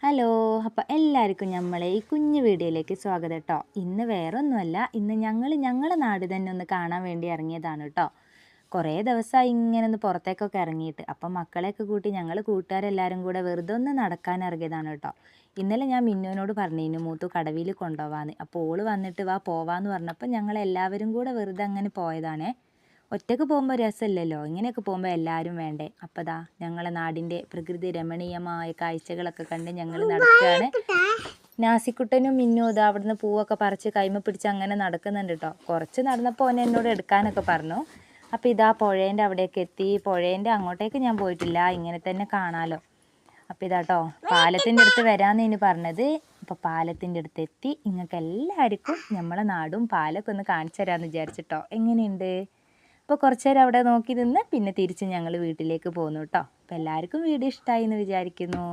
Hello. അപ്പോൾ എല്ലാവർക്കും നമ്മളെ ഈ കുഞ്ഞു വീഡിയോയിലേക്ക് സ്വാഗതം കേട്ടോ. ഇന്ന് വേറെ ഒന്നുമല്ല, ഇന്ന് ഞങ്ങളെ നാട് തന്നെ ഒന്ന് കാണാൻ വേണ്ടി ഇറങ്ങിയതാണ് കേട്ടോ. കുറേ ദിവസമായി ഇങ്ങനെ ഒന്ന് പുറത്തേക്കൊക്കെ ഇറങ്ങിയിട്ട്. അപ്പം മക്കളെയൊക്കെ കൂട്ടി ഞങ്ങൾ കൂട്ടുകാരെല്ലാവരും കൂടെ വെറുതെ ഒന്ന് നടക്കാൻ ഇറങ്ങിയതാണ് കേട്ടോ. ഇന്നലെ ഞാൻ മിന്നുവിനോട് പറഞ്ഞിരുന്നു മൂത്തു കടവിൽ കൊണ്ടുപോകാമെന്ന്. അപ്പോൾ ഓള് വന്നിട്ട് വാ പോവാമെന്ന് പറഞ്ഞപ്പോൾ ഞങ്ങളെല്ലാവരും കൂടെ വെറുതെ അങ്ങനെ പോയതാണേ. ഒറ്റയ്ക്ക് പോകുമ്പോൾ രസമില്ലല്ലോ, ഇങ്ങനെയൊക്കെ പോകുമ്പോൾ എല്ലാവരും വേണ്ടേ. അപ്പോൾ ദാ ഞങ്ങളെ നാടിൻ്റെ പ്രകൃതി രമണീയമായ കാഴ്ചകളൊക്കെ കണ്ട് ഞങ്ങൾ നടക്കുകയാണ്. നാസിക്കുട്ടനും മിന്നും ഇതാ അവിടുന്ന് പൂവൊക്കെ പറിച്ച് കൈമ പിടിച്ച് അങ്ങനെ നടക്കുന്നുണ്ട് കേട്ടോ. കുറച്ച് നടന്നപ്പോൾ ഓൻ എന്നോട് എടുക്കാനൊക്കെ പറഞ്ഞു. അപ്പോൾ ഇതാ പുഴേൻ്റെ അവിടേക്ക് എത്തി. പുഴേൻ്റെ അങ്ങോട്ടേക്ക് ഞാൻ പോയിട്ടില്ല, ഇങ്ങനെ തന്നെ കാണാമല്ലോ. അപ്പോൾ ഇതാട്ടോ പാലത്തിൻ്റെ അടുത്ത് വരാമെന്ന് ഇനി പറഞ്ഞത്. അപ്പോൾ പാലത്തിൻ്റെ അടുത്ത് എത്തി. നിങ്ങൾക്ക് എല്ലാവർക്കും നമ്മളെ നാടും പാലൊക്കെ ഒന്ന് കാണിച്ചു തരാമെന്ന് വിചാരിച്ചിട്ടോ. എങ്ങനെയുണ്ട്? അപ്പോൾ കുറച്ച് നേരം അവിടെ നോക്കി നിന്ന് പിന്നെ തിരിച്ച് ഞങ്ങൾ വീട്ടിലേക്ക് പോന്നു കേട്ടോ. അപ്പോൾ എല്ലാവർക്കും വീഡിയോ ഇഷ്ടമായി എന്ന് വിചാരിക്കുന്നു.